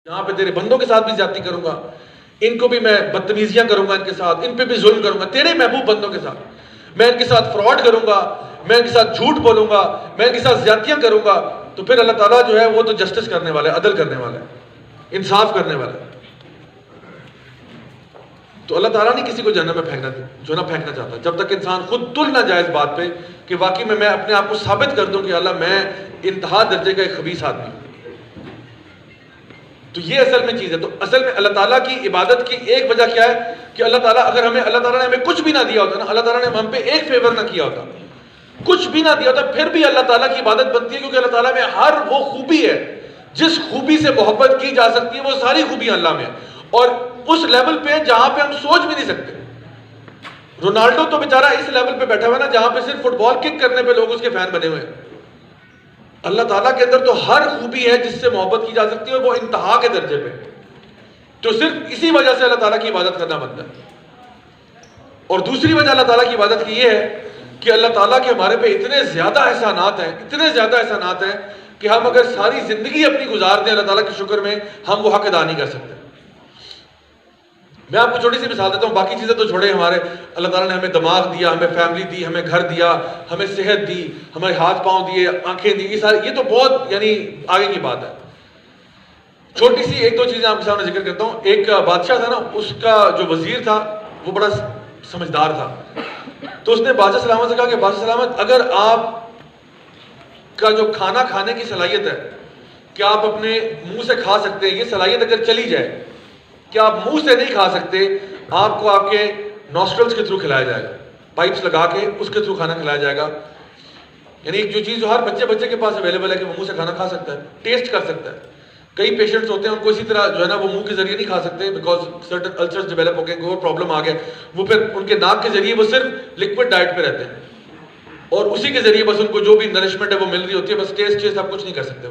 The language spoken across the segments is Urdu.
یہاں پہ تیرے بندوں کے ساتھ بھی زیادتی کروں گا، ان کو بھی میں بدتمیزیاں کروں گا، ان کے ساتھ ان پہ بھی ظلم کروں گا تیرے محبوب بندوں کے ساتھ، میں ان کے ساتھ فراڈ کروں گا، میں ان کے ساتھ جھوٹ بولوں گا، میں ان کے ساتھ زیادتیاں کروں گا. تو پھر اللہ تعالیٰ جو ہے وہ تو جسٹس کرنے والا ہے، عدل کرنے والا ہے، انصاف کرنے والا ہے. تو اللہ تعالیٰ نہیں کسی کو جہنم میں پھینکنا چاہتا جب تک انسان خود تل نہ جائے اس بات پہ کہ واقعی میں اپنے آپ کو ثابت کر دوں کہ اللہ میں انتہا درجے کا ایک خبیث آدمی ہوں. تو یہ اصل میں چیز ہے. تو اصل میں اللہ تعالیٰ کی عبادت کی ایک وجہ کیا ہے کہ اللہ تعالیٰ اگر اللہ تعالیٰ نے ہمیں کچھ بھی نہ دیا ہوتا نا، اللہ تعالیٰ نے ہم پہ ایک فیور نہ کیا ہوتا، کچھ بھی نہ دیا ہوتا، پھر بھی اللہ تعالیٰ کی عبادت بنتی ہے، کیونکہ اللہ تعالیٰ میں ہر وہ خوبی ہے جس خوبی سے محبت کی جا سکتی ہے، وہ ساری خوبیاں اللہ میں ہیں، اور اس لیول پہ جہاں پہ ہم سوچ بھی نہیں سکتے. رونالڈو تو بیچارہ اس لیول پہ بیٹھا ہوا ہے نا جہاں پہ صرف فٹ بال کک کرنے پہ لوگ اس کے فین بنے ہوئے ہیں. اللہ تعالیٰ کے اندر تو ہر خوبی ہے جس سے محبت کی جا سکتی ہے، اور وہ انتہا کے درجے پہ. تو صرف اسی وجہ سے اللہ تعالیٰ کی عبادت کرنا بنتا ہے. اور دوسری وجہ اللہ تعالیٰ کی عبادت کی یہ ہے کہ اللہ تعالیٰ کے ہمارے پہ اتنے زیادہ احسانات ہیں، اتنے زیادہ احسانات ہیں کہ ہم اگر ساری زندگی اپنی گزار دیں اللہ تعالیٰ کے شکر میں، ہم وہ حق ادا نہیں کر سکتے. میں آپ کو چھوٹی سی مثال دیتا ہوں، باقی چیزیں تو چھوڑے، ہمارے اللہ تعالیٰ نے ہمیں دماغ دیا، ہمیں فیملی دی، ہمیں گھر دیا، ہمیں صحت دی، ہمیں ہاتھ پاؤں دیے، آنکھیں دی، یہ تو بہت یعنی آگے کی بات ہے. چھوٹی سی ایک دو چیزیں آپ کے سامنے ذکر کرتا ہوں. ایک بادشاہ تھا نا، اس کا جو وزیر تھا وہ بڑا سمجھدار تھا. تو اس نے بادشاہ سلامت سے کہا کہ بادشاہ سلامت، اگر آپ کا جو کھانا کھانے کی صلاحیت ہے کہ آپ اپنے منہ سے کھا سکتے ہیں، یہ صلاحیت اگر چلی جائے کہ آپ منہ سے نہیں کھا سکتے، آپ کو آپ کے نوسٹرلز کے تھرو کھلایا جائے گا، پائپس لگا کے اس کے تھرو کھانا کھلایا جائے گا. یعنی ایک جو چیز جو ہر بچے کے پاس اویلیبل ہے کہ وہ منہ سے کھانا کھا سکتا ہے، ٹیسٹ کر سکتا ہے. کئی پیشنٹس ہوتے ہیں ان کو اسی طرح جو ہے نا وہ منہ کے ذریعے نہیں کھا سکتے، بیکاز سرٹن السرز ڈیولپ ہو گئے، وہ پرابلم آ گیا، وہ پھر ان کے ناک کے ذریعے وہ صرف لکوڈ ڈائٹ پہ رہتے ہیں، اور اسی کے ذریعے بس ان کو جو بھی نرشمنٹ ہے وہ مل رہی ہوتی ہے، بس ٹیسٹ آپ کچھ نہیں کر سکتے.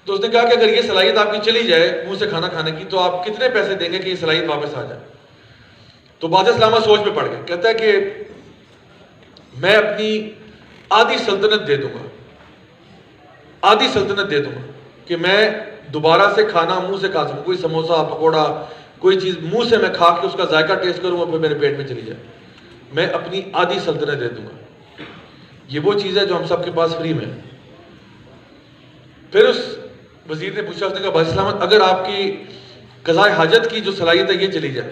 تو اس نے کہا کہ اگر یہ صلاحیت آپ کی چلی جائے منہ سے کھانا کھانے کی، تو آپ کتنے پیسے دیں گے کہ یہ صلاحیت واپس آ جائے؟ تو بادشاہ سلامت سوچ میں پڑ گیا، کہتا ہے کہ میں اپنی آدھی سلطنت دے دوں گا، آدھی سلطنت دے دوں گا کہ میں دوبارہ سے کھانا منہ سے کھا سکوں، کوئی سموسا پکوڑا کوئی چیز منہ سے میں کھا کے اس کا ذائقہ ٹیسٹ کروں اور پھر میرے پیٹ میں چلی جائے، میں اپنی آدھی سلطنت دے دوں گا. یہ وہ چیز ہے جو ہم سب کے پاس فری میں. پھر اس وزیر نے پوچھا، اس نے کہا بادشاہ سلامت، اگر آپ کی قضاء حاجت کی جو صلاحیت ہے یہ چلی جائے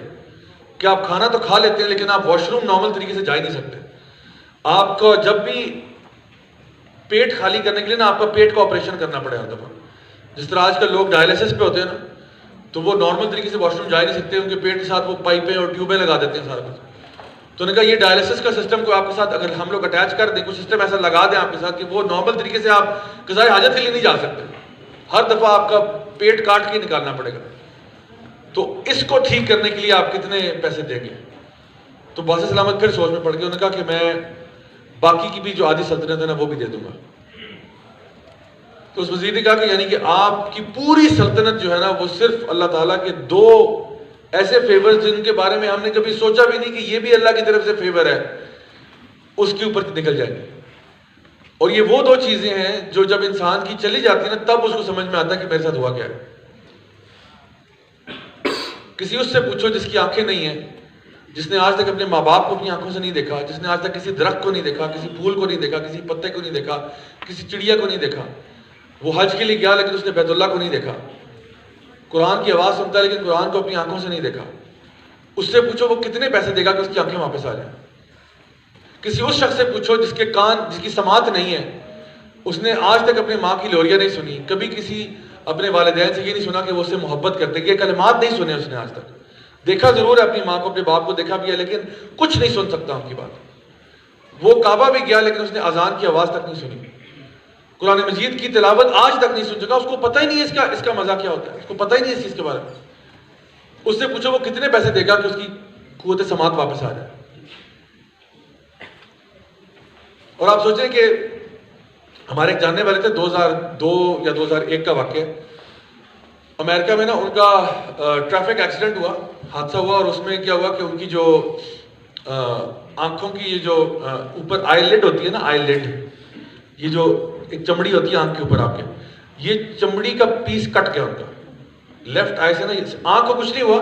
کہ آپ کھانا تو کھا لیتے ہیں لیکن آپ واش روم نارمل طریقے سے جا ہی نہیں سکتے، آپ کو جب بھی پیٹ خالی کرنے کے لیے نا آپ کا پیٹ کا آپریشن کرنا پڑے ہر دفعہ. جس طرح آج کل لوگ ڈائلسس پہ ہوتے ہیں نا، تو وہ نارمل طریقے سے واش روم جا ہی نہیں سکتے، ان کے پیٹ کے ساتھ وہ پائپیں اور ٹیوبیں لگا دیتے ہیں سارا کچھ. تو نے کہا یہ ڈائلسس کا سسٹم کو آپ کے ساتھ اگر ہم لوگ اٹیچ کر دیں، کوئی سسٹم ایسا لگا دیں آپ کے ساتھ کہ وہ نارمل طریقے سے آپ قضاء حاجت کے لیے نہیں جا سکتے، ہر دفعہ آپ کا پیٹ کاٹ کے نکالنا پڑے گا، تو اس کو ٹھیک کرنے کے لیے آپ کتنے پیسے دیں گے؟ تو بادشاہ سلامت پھر سوچ میں پڑ گیا، انہوں نے کہا کہ میں باقی کی بھی جو آدھی سلطنت ہے نا وہ بھی دے دوں گا. تو اس وزیر نے کہا کہ یعنی کہ آپ کی پوری سلطنت جو ہے نا وہ صرف اللہ تعالیٰ کے دو ایسے فیورز جن کے بارے میں ہم نے کبھی سوچا بھی نہیں کہ یہ بھی اللہ کی طرف سے فیور ہے، اس کے اوپر نکل جائیں گے. اور یہ وہ دو چیزیں ہیں جو جب انسان کی چلی جاتی ہے نا تب اس کو سمجھ میں آتا ہے کہ میرے ساتھ ہوا کیا ہے. کسی اس سے پوچھو جس کی آنکھیں نہیں ہیں، جس نے آج تک اپنے ماں باپ کو اپنی آنکھوں سے نہیں دیکھا، جس نے آج تک کسی درخت کو نہیں دیکھا، کسی پھول کو نہیں دیکھا، کسی پتے کو نہیں دیکھا، کسی چڑیا کو نہیں دیکھا، وہ حج کے لیے گیا لیکن اس نے بیت اللہ کو نہیں دیکھا، قرآن کی آواز سنتا ہے لیکن قرآن کو اپنی آنکھوں سے نہیں دیکھا، اس سے پوچھو وہ کتنے پیسے دے گا کہ اس کی آنکھیں واپس آ جائیں. کسی اس شخص سے پوچھو جس کے کان، جس کی سماعت نہیں ہے، اس نے آج تک اپنی ماں کی لوریاں نہیں سنی، کبھی کسی اپنے والدین سے یہ نہیں سنا کہ وہ اس سے محبت کرتے، یہ کلمات نہیں سنے اس نے آج تک. دیکھا ضرور ہے اپنی ماں کو، اپنے باپ کو دیکھا بھی ہے لیکن کچھ نہیں سن سکتا ان کی بات. وہ کعبہ بھی گیا لیکن اس نے اذان کی آواز تک نہیں سنی، قرآن مجید کی تلاوت آج تک نہیں سن سکا، اس کو پتہ ہی نہیں ہے اس کا مزہ کیا ہوتا ہے، اس کو پتہ ہی نہیں ہے اس چیز کے بارے میں. اس سے پوچھو وہ کتنے پیسے دے گا کہ اس کی قوت سماعت واپس آ جائے. اور آپ سوچیں کہ ہمارے ایک جاننے والے تھے، 2002 یا 2001 کا واقعہ، امریکہ میں نا ان کا ٹریفک ایکسیڈنٹ ہوا، حادثہ ہوا، اور اس میں کیا ہوا کہ ان کی جو آنکھوں کی یہ جو اوپر آئی لڈ ہوتی ہے نا، آئی لڈ، یہ جو ایک چمڑی ہوتی ہے آنکھ کے اوپر آپ کے، یہ چمڑی کا پیس کٹ گیا ان کا لیفٹ آئی سے نا, آنکھ کو کچھ نہیں ہوا,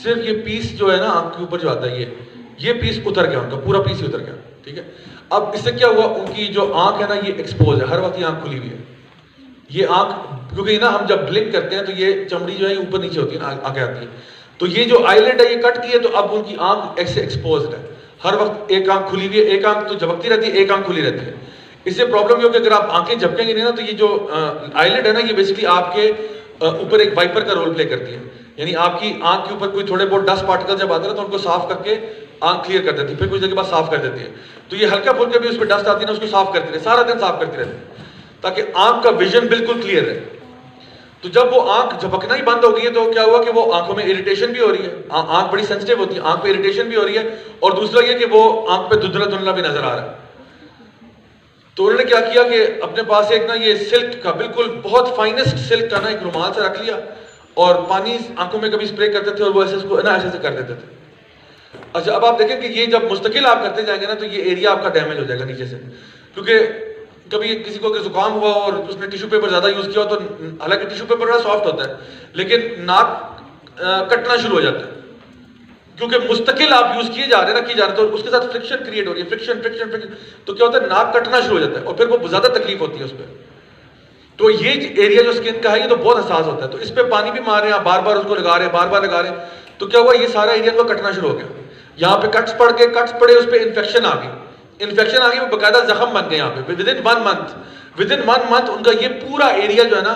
صرف یہ پیس جو ہے نا آنکھ کے اوپر جو آتا ہے یہ پیس اتر گیا ان کا, پورا پیس ہی اتر گیا. ٹھیک ہے, اب اس سے کیا ہوا, ان کی جو آنکھ ہے نا یہ ایکسپوز ہے, ہر وقت یہ آنکھ کھلی ہوئی ہے. یہ آنکھ کیونکہ نا ہم جب بلنک کرتے ہیں تو یہ چمڑی جو ہے اوپر نیچے ہوتی ہے نا, آگے آتی ہے, تو یہ جو آئی لڈ ہے یہ کٹ کی ہے, تو اب ان کی آنکھ ایسے ایکسپوزڈ ہے, ہر وقت ایک آنکھ کھلی ہوئی ہے, ایک آنکھ تو جھپکتی رہتی ہے, ایک آنکھ کھلی رہتی ہے. اس سے پرابلم یہ ہو کہ اگر آپ آنکھیں جھپکیں گے نہیں نا تو یہ جو آئی لڈ ہے نا یہ بیسکلی آپ کے اوپر ایک وائپر کا رول پلے کرتی ہے. یعنی آپ کی آنکھ کے اوپر کوئی تھوڑے بہت ڈسٹ پارٹیکل جب آتے ہیں تو ان کو صاف کر کے آنکھ کلیئر کر دیتی ہے, پھر کچھ دیر کے بعد صاف کر دیتی ہے. تو یہ ہلکا پھلکا بھی اس پہ ڈسٹ آتی ہے نا, اس کو صاف کرتی رہے, سارا دن صاف کرتی رہتی ہے تاکہ آنکھ کا ویژن بالکل کلیئر رہے. تو جب وہ آنکھ جھپکنا ہی بند ہو گئی ہے تو کیا ہوا کہ وہ آنکھوں میں اریٹیشن بھی ہو رہی ہے, آنکھ بڑی سینسٹیو ہوتی ہے, آنکھ پہ اریٹیشن بھی ہو رہی ہے, اور دوسرا یہ کہ وہ آنکھ پہ دھندلا دھندلا بھی نظر آ رہا ہے. تو انہوں نے کیا کیا کہ اپنے پاس ایک نا یہ سلک کا بالکل بہت فائنسٹ سلک کا نا ایک رومال سے رکھ لیا, اور پانی آنکھوں میں کبھی اسپرے کرتے تھے اور وہ ایسے اس کو نا ایسے کر دیتے تھے. اچھا, اب آپ دیکھیں کہ یہ جب مستقل آپ کرتے جائیں گے نا تو یہ ایریا آپ کا ڈیمیج ہو جائے گا نیچے سے, کیونکہ کبھی کسی کو زکام ہوا اور اس نے ٹیشو پیپر زیادہ یوز کیا تو حالانکہ ٹیشو پیپر بڑا سافٹ ہوتا ہے لیکن ناک کٹنا شروع ہو جاتا ہے, کیونکہ مستقل آپ یوز کیے جا رہے ہیں نا, کیے جا رہے ہیں, تو اس کے ساتھ فرکشن کریٹ ہو رہی ہے, فرکشن, تو کیا ہوتا ہے ناک کٹنا شروع ہو جاتا ہے اور پھر وہ زیادہ تکلیف ہوتی ہے اس پہ. تو یہ ایریا جو اسکن کا ہے یہ تو بہت حساس ہوتا ہے, تو اس پہ پانی بھی مار رہے ہیں, بار بار اس کو لگا رہے ہیں, بار بار لگا رہے ہیں, تو کیا ہوا یہ سارا ایریا کو کٹنا شروع ہو گیا. یہاں پہ کٹس پڑے, اس پہ انفیکشن آ گئی, وہ باقاعدہ زخم بن گئے یہاں پہ. ود ان ون منتھ ان کا یہ پورا ایریا جو ہے نا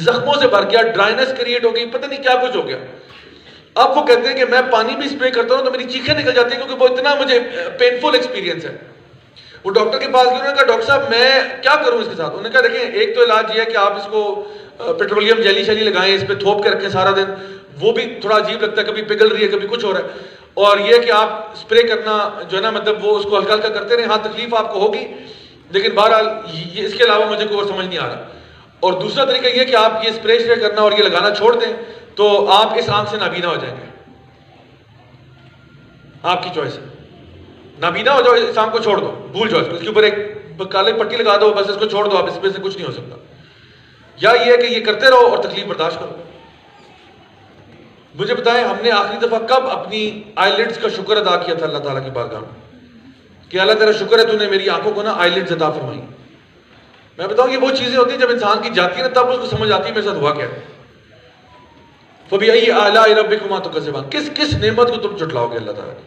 زخموں سے بھر گیا, ڈرائنس کریٹ ہو گئی, پتہ نہیں کیا کچھ ہو گیا. اب وہ کہتے ہیں کہ میں پانی بھی اسپرے کرتا ہوں تو میری چیخیں نکل جاتی ہیں کیونکہ وہ اتنا مجھے پینفل ایکسپیرینس ہے. وہ ڈاکٹر کے پاس گئے, انہوں نے کہا ڈاکٹر صاحب میں کیا کروں اس کے ساتھ. انہوں نے کہا دیکھیں ایک تو علاج یہ ہے کہ آپ اس کو پیٹرولیم جیلی شیلی لگائیں, اس پہ تھوپ کے رکھیں سارا دن, وہ بھی تھوڑا عجیب لگتا ہے, کبھی پگھل رہی ہے کبھی کچھ ہو رہا ہے. اور یہ کہ آپ اسپرے کرنا جو ہے نا مطلب وہ اس کو ہلکا ہلکا کرتے رہیں, ہاں تکلیف آپ کو ہوگی لیکن بہرحال یہ اس کے علاوہ مجھے کوئی اور سمجھ نہیں آ رہا. اور دوسرا طریقہ یہ کہ آپ یہ اسپرے کرنا اور یہ لگانا چھوڑ دیں تو آپ اس آنکھ سے نابینا ہو جائیں گے, آپ کی چوائس ہے. نابینا ہو جاؤ, اس آنکھ کو چھوڑ دو, بھول جاؤ اس کو, اس کے اوپر ایک کالے پٹی لگا دو, بس اس کو چھوڑ دو, آپ اس میں سے کچھ نہیں ہو سکتا. یا یہ ہے کہ یہ کرتے رہو اور تکلیف برداشت کرو. مجھے بتائیں ہم نے آخری دفعہ کب اپنی آئی لڈز کا شکر ادا کیا تھا اللہ تعالیٰ کی بارگاہ میں کہ اللہ تیرا شکر ہے تو نے میری آنکھوں کو نا آئی لڈز عطا فرمائی. میں بتاؤں یہ وہ چیزیں ہوتی ہیں جب انسان کی جاتی ہے نا تب اس کو سمجھ آتی ہے میرے ساتھ ہوا کیا ہے. فَبِأَيِّ آلَاءِ رَبِّكُمَا تُكَذِّبَانِ, کس نعمت کو تم جھٹلاؤ گے اللہ تعالیٰ کی.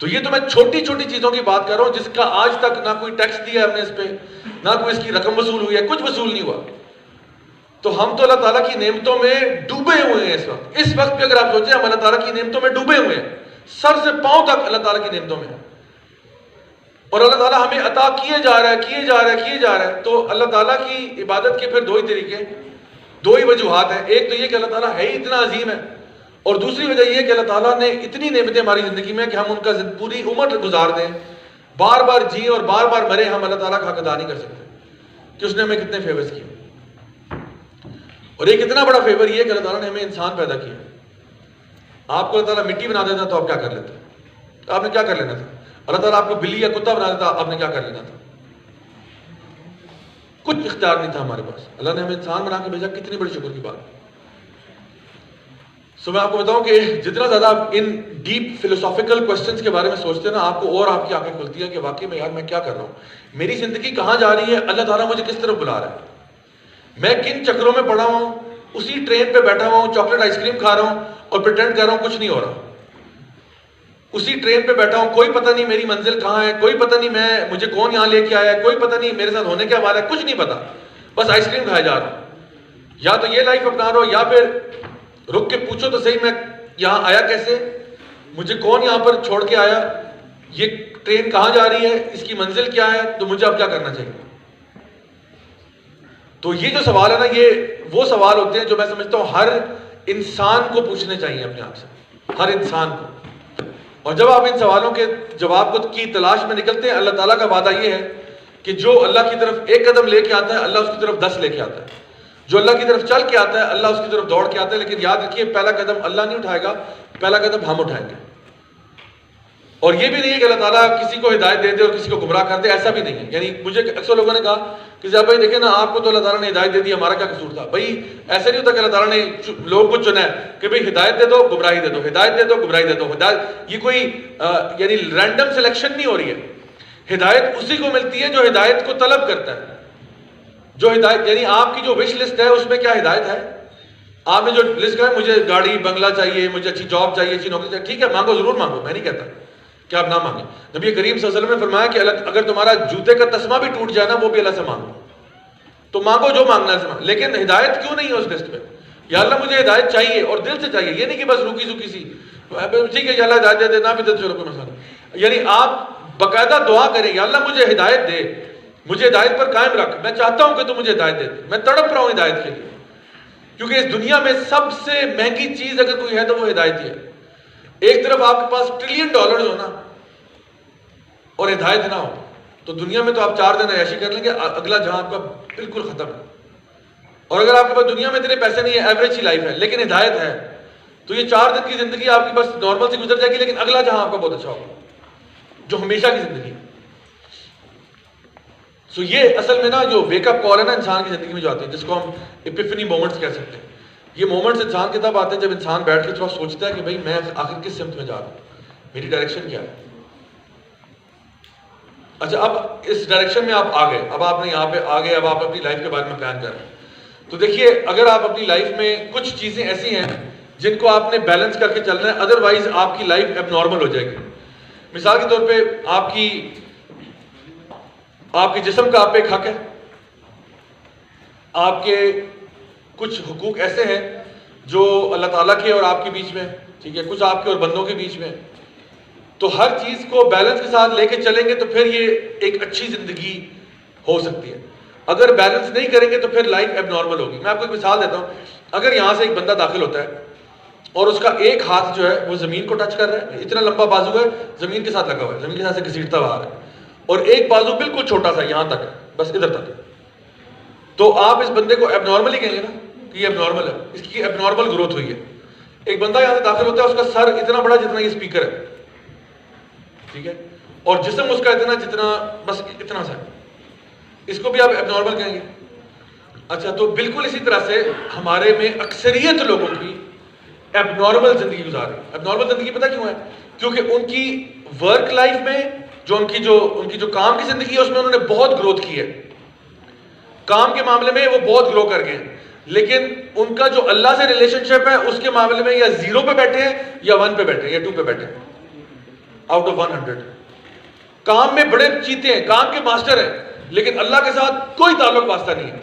تو یہ تو میں چھوٹی چھوٹی چیزوں کی بات کر رہا ہوں جس کا آج تک نہ کوئی ٹیکس دیا ہے ہم نے اس پہ, نہ کوئی اس کی رقم وصول ہوئی ہے, کچھ وصول نہیں ہوا. تو ہم تو اللہ تعالیٰ کی نعمتوں میں ڈوبے ہوئے ہیں اس وقت بھی. اگر آپ سوچیں ہم اللہ تعالیٰ کی نعمتوں میں ڈوبے ہوئے ہیں, سر سے پاؤں تک اللہ تعالیٰ کی نعمتوں میں, اور اللہ تعالیٰ ہمیں عطا کیے جا رہا ہے. تو اللہ تعالیٰ کی عبادت کے پھر دو ہی طریقے, دو ہی وجوہات ہیں. ایک تو یہ کہ اللہ تعالیٰ ہے ہی اتنا عظیم ہے, اور دوسری وجہ یہ کہ اللہ تعالیٰ نے اتنی نعمتیں ہماری زندگی میں کہ ہم ان کا پوری عمر گزار دیں, بار بار جئیں اور بار بار مرے, ہم اللہ تعالیٰ کا حق ادا نہیں کر سکتے کہ اس نے ہمیں کتنے فیورز کیے. اور ایک اتنا بڑا فیور یہ کہ اللہ تعالیٰ نے ہمیں انسان پیدا کیا. آپ کو اللہ تعالیٰ مٹی بنا دیتا تو آپ کیا کر لیتے, آپ نے کیا کر لینا تھا. اللہ تعالیٰ آپ کو بلی یا کتا بنا دیتا آپ نے کیا کر لینا تھا. کچھ اختیار نہیں تھا ہمارے پاس, اللہ نے ہمیں انسان بنا کے بھیجا. کتنی بڑی شکر کی بات. سو میں آپ کو بتاؤں کہ جتنا زیادہ آپ ان ڈیپ فلسافیکل کوسچنز کے بارے میں سوچتے ہیں نا, آپ کو اور آپ کی آنکھیں کھلتی ہیں کہ واقعی میں یار میں کیا کر رہا ہوں, میری زندگی کہاں جا رہی ہے, اللہ تعالیٰ مجھے کس طرف بلا رہا ہے, میں کن چکروں میں پڑا ہوں, اسی ٹرین پہ بیٹھا ہوا ہوں, چاکلیٹ آئس کریم کھا رہا ہوں اور پریٹینڈ کر رہا ہوں کچھ نہیں ہو رہا. اسی ٹرین پہ بیٹھا ہوں, کوئی پتہ نہیں میری منزل کہاں ہے, کوئی پتہ نہیں مجھے کون یہاں لے کے آیا ہے, کوئی پتہ نہیں میرے ساتھ ہونے کیا والا ہے, کچھ نہیں پتا, بس آئس کریم کھایا جا رہا ہوں. یا تو یہ لائف اپنا رہا ہو, یا پھر رک کے پوچھو تو صحیح میں یہاں آیا کیسے, مجھے کون یہاں پر چھوڑ کے آیا, یہ ٹرین کہاں جا رہی ہے, اس کی منزل کیا ہے, تو مجھے اب کیا کرنا چاہیے. تو یہ جو سوال ہے نا, یہ وہ سوال ہوتے ہیں جو میں سمجھتا ہوں ہر انسان کو پوچھنے چاہیے اپنے آپ سے, ہر انسان کو. اور جب آپ ان سوالوں کے جواب کی تلاش میں نکلتے ہیں, اللہ تعالیٰ کا وعدہ یہ ہے کہ جو اللہ کی طرف ایک قدم لے کے آتا ہے اللہ اس کی طرف 10 لے کے آتا ہے. جو اللہ کی طرف چل کے آتا ہے اللہ اس کی طرف دوڑ کے آتا ہے. لیکن یاد رکھیے پہلا قدم اللہ نہیں اٹھائے گا, پہلا قدم ہم اٹھائیں گے. اور یہ بھی نہیں ہے کہ اللہ تعالیٰ کسی کو ہدایت دے دے اور کسی کو گمراہ کر دے, ایسا بھی نہیں ہے. یعنی مجھے اکثر لوگوں نے کہا کہ جب بھائی دیکھیں نا آپ کو تو اللہ تعالیٰ نے ہدایت دے دی, ہمارا کیا قصور تھا. بھائی ایسے نہیں ہوتا کہ اللہ تعالیٰ نے لوگوں کو چنا ہے کہ بھئی ہدایت دے دو گمراہی دے دو, ہدایت دے دو گمراہی دے دو. ہدایت یہ کوئی یعنی رینڈم سلیکشن نہیں ہو رہی ہے. ہدایت اسی کو ملتی ہے جو ہدایت کو طلب کرتا ہے. جو ہدایت یعنی آپ کی جو وش لسٹ ہے اس میں کیا ہدایت ہے؟ آپ نے جو لسٹ ہے مجھے گاڑی بنگلہ چاہیے, مجھے اچھی جاب چاہیے, اچھی نوکری چاہیے, ٹھیک ہے مانگو, ضرور مانگو, میں نہیں کہتا کہ آپ نہ مانگیں. نبی کریم صلی اللہ علیہ وسلم نے فرمایا کہ اگر تمہارا جوتے کا تسمہ بھی ٹوٹ جائے نا وہ بھی اللہ سے مانگو, تو مانگو جو مانگنا ہے سے. لیکن ہدایت کیوں نہیں ہے اس لسٹ میں؟ یا اللہ مجھے ہدایت چاہیے اور دل سے چاہیے, یہ نہیں کہ بس روکی سوکی سی ٹھیک ہے یا اللہ ہدایت دے دے, نہ بھی دے چلو کوئی مسئلہ نہیں. یعنی آپ باقاعدہ دعا کریں یا اللہ مجھے ہدایت دے, مجھے ہدایت پر قائم رکھ, میں چاہتا ہوں کہ تو مجھے ہدایت دے دے, میں تڑپ رہا ہوں ہدایت کے لیے. کیونکہ اس دنیا میں سب سے مہنگی چیز اگر کوئی ہے تو وہ ہدایت ہی ہے. ایک طرف آپ کے پاس $1 ٹریلین ہو نا اور ہدایت نہ ہو تو دنیا میں تو آپ 4 دن عیاشی کر لیں گے, اگلا جہاں آپ کا بالکل ختم ہے. اور اگر آپ کے پاس دنیا میں اتنے پیسے نہیں ہے, ایوریج سی لائف ہے, لیکن ہدایت ہے, تو یہ 4 دن کی زندگی آپ کی بس نارمل سے گزر جائے گی, لیکن اگلا جہاں آپ کا بہت اچھا ہوگا جو ہمیشہ کی زندگی. سو یہ اصل میں نا جو ویک اپ کال ہے نا انسان کی زندگی میں جو آتی ہے, جس کو ہم ایپیفنی مومنٹس کہہ سکتے ہیں. یہ مومنٹس انسان کے تب آتے ہیں جب انسان بیٹھ کے تھوڑا سوچتا ہے کہ بھائی میں آخر کس سمت میں جا رہا ہوں, میری ڈائریکشن کیا ہے. اچھا اب اس ڈائریکشن میں آپ آ گئے, اب آپ نے یہاں پہ آ گئے, اب آپ اپنی لائف کے بارے میں پلان کر رہے ہیں. تو دیکھیے اگر آپ اپنی لائف میں کچھ چیزیں ایسی ہیں جن کو آپ نے بیلنس کر کے چلنا ہے, ادروائز آپ کی لائف اب نارمل ہو جائے گی. مثال کے طور پہ آپ کی جسم کا آپ پہ ایک حق ہے, آپ کے کچھ حقوق ایسے ہیں جو اللہ تعالیٰ کے اور آپ کے بیچ میں, ٹھیک ہے, کچھ آپ کے اور بندوں کے بیچ میں. تو ہر چیز کو بیلنس کے ساتھ لے کے چلیں گے تو پھر یہ ایک اچھی زندگی ہو سکتی ہے. اگر بیلنس نہیں کریں گے تو پھر لائف اب نارمل ہوگی. میں آپ کو ایک مثال دیتا ہوں. اگر یہاں سے ایک بندہ داخل ہوتا ہے اور اس کا ایک ہاتھ جو ہے وہ زمین کو ٹچ کر رہا ہے, اتنا لمبا بازو ہے زمین کے ساتھ لگا ہوا ہے, زمین کے ساتھ سے گھسیٹتا ہوا آ رہا ہے, اور ایک بازو بالکل چھوٹا سا یہاں تک ہے, بس ادھر تک ہے, تو آپ اس بندے کو اب نارمل ہی کہیں گے نا کہ یہ اب نارمل ہے, اس کی اب نارمل گروتھ ہوئی ہے. ایک بندہ یہاں سے داخل ہوتا ہے, اس کا سر اتنا بڑا جتنا یہ اسپیکر ہے, ٹھیک ہے, اور جسم اس کا اتنا جتنا بس اتنا سا ہے, اس کو بھی آپ اب نارمل کہیں گے. اچھا تو بالکل اسی طرح سے ہمارے میں اکثریت لوگوں کی اب نارمل زندگی گزار رہی ہے. اب نارمل زندگی پتہ کیوں ہے؟ کیونکہ ان کی ورک لائف میں جو ان کی جو کام کی زندگی ہے اس میں انہوں نے بہت گروتھ کی ہے, کام کے معاملے میں وہ بہت گرو کر گئے ہیں, لیکن ان کا جو اللہ سے ریلیشن شپ ہے اس کے معاملے میں یا 0 پہ بیٹھے ہیں یا 1 پہ بیٹھے ہیں یا 2 پہ بیٹھے ہیں آؤٹ آف 100. کام میں بڑے چیتے ہیں, کام کے ماسٹر ہیں, لیکن اللہ کے ساتھ کوئی تعلق واسطہ نہیں ہے.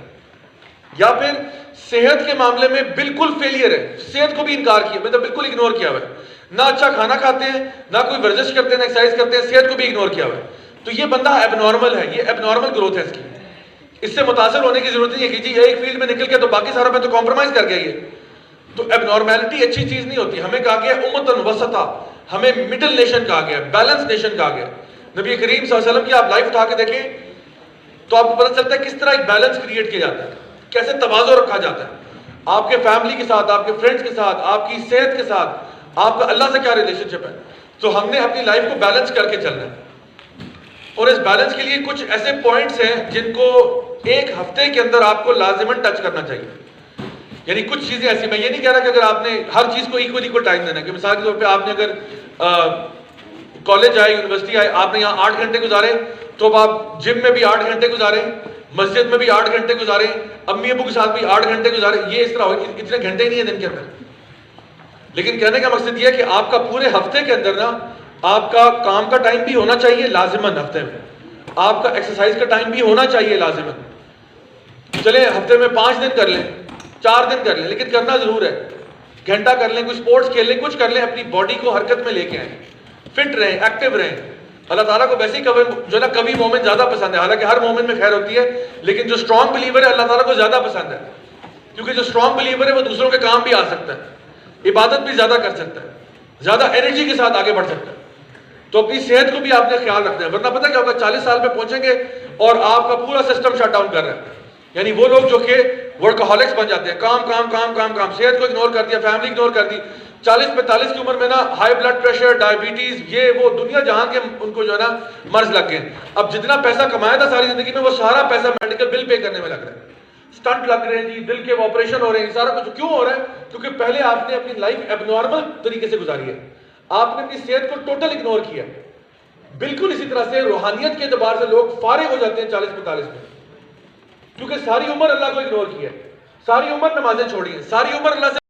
یا پھر صحت کے معاملے میں بالکل فیلئر ہے, صحت کو بھی انکار کیا, مطلب بالکل اگنور کیا ہوا ہے, نہ اچھا کھانا کھاتے ہیں, نہ کوئی ورزش کرتے ہیں, نہ ایکسرسائز کرتے ہیں, صحت کو بھی اگنور کیا ہوا ہے. تو یہ بندہ اب نارمل ہے, یہ اب نارمل گروتھ ہے اس کی. اس سے متاثر ہونے کی ضرورت نہیں ہے کہ جی ایک فیلڈ میں نکل کے تو باقی ساروں میں تو کمپرومائز کر گیا. یہ تو اب نارملٹی اچھی چیز نہیں ہوتی. ہمیں کہا گیا امتن وسطا, ہمیں مڈل نیشن کہا گیا, بیلنس نیشن کہا گیا. نبی کریم صلی اللہ علیہ وسلم کی آپ لائف اٹھا کے دیکھیں تو آپ کو پتہ چلتا ہے کس طرح ایک بیلنس کریٹ کیا جاتا ہے, کیسے توازن رکھا جاتا ہے آپ کے فیملی کے ساتھ, آپ کے فرینڈز کے ساتھ, آپ کی صحت کے ساتھ, آپ کا اللہ سے کیا ریلیشن شپ ہے. تو ہم نے اپنی لائف کو بیلنس کر کے چلنا ہے, اور اس بیلنس کے لیے کچھ ایسے پوائنٹس ہیں جن کو ایک ہفتے کے اندر آپ کو لازماً ٹچ کرنا چاہیے. یعنی کچھ چیزیں ایسی, میں یہ نہیں کہہ رہا کہ اگر آپ نے ہر چیز کو ایکول ٹائم دینا ہے, کہ مثال کے طور پہ آپ نے اگر کالج آئے, یونیورسٹی آئے, آپ نے یہاں 8 گھنٹے گزارے, تو اب آپ جم میں بھی 8 گھنٹے گزاریں, مسجد میں بھی 8 گھنٹے گزاریں, امی ابو کے ساتھ بھی 8 گھنٹے گزاریں. یہ اس طرح ہو, اتنے گھنٹے ہی نہیں ہیں دن کے اندر. لیکن کہنے کا مقصد یہ ہے کہ آپ کا پورے ہفتے کے اندر نا آپ کا کام کا ٹائم بھی ہونا چاہیے لازماً, ہفتے میں آپ کا ایکسرسائز کا ٹائم بھی ہونا چاہیے لازماً. چلیں ہفتے میں 5 دن کر لیں, 4 دن کر لیں, لیکن کرنا ضرور ہے. گھنٹہ کر لیں, کوئی سپورٹس کھیل لیں, کچھ کر لیں, اپنی باڈی کو حرکت میں لے کے آئیں, فٹ رہیں, ایکٹیو رہیں. اللہ تعالیٰ کو ویسے ہی جو نا کبھی مومن زیادہ پسند ہے, حالانکہ ہر مومن میں خیر ہوتی ہے, لیکن جو اسٹرانگ بلیور ہے اللہ تعالیٰ کو زیادہ پسند ہے, کیونکہ جو اسٹرانگ بلیور ہے وہ دوسروں کے کام بھی آ سکتا ہے, عبادت بھی زیادہ کر سکتا ہے, زیادہ انرجی کے ساتھ آگے بڑھ سکتا ہے. تو اپنی صحت کو بھی آپ نے خیال رکھنا ہے, ورنہ پتہ کیا ہوگا, 40 سال پہ پہنچیں گے اور آپ کا پورا سسٹم شٹ ڈاؤن کر رہا ہے. یعنی وہ لوگ جو کہ ورکہولکس بن جاتے ہیں, کام کام کام کام کام, صحت کو اگنور کر دیا, فیملی اگنور کر دی, 40-45 کی عمر میں نا ہائی بلڈ پریشر، ڈائبٹیز، یہ وہ دنیا جہاں کے ان کو جو ہے نا مرض لگ گئے. اب جتنا پیسہ کمایا تھا ساری زندگی میں وہ سارا پیسہ میڈیکل بل پے کرنے میں لگ رہا ہے. سٹنٹ لگ رہے ہیں جی، دل کے آپریشن ہو رہے ہیں، سارا کچھ کیوں ہو رہا ہے؟ کیونکہ پہلے آپ نے اپنی لائف ایب نارمل طریقے سے گزاری ہے، آپ نے اپنی صحت کو ٹوٹل اگنور کیا. بالکل اسی طرح سے روحانیت کے اعتبار سے لوگ فارغ ہو جاتے ہیں 40-45 میں، کیونکہ ساری عمر اللہ کو اگنور کیا ہے، ساری عمر نمازیں چھوڑی ہیں، ساری عمر اللہ سے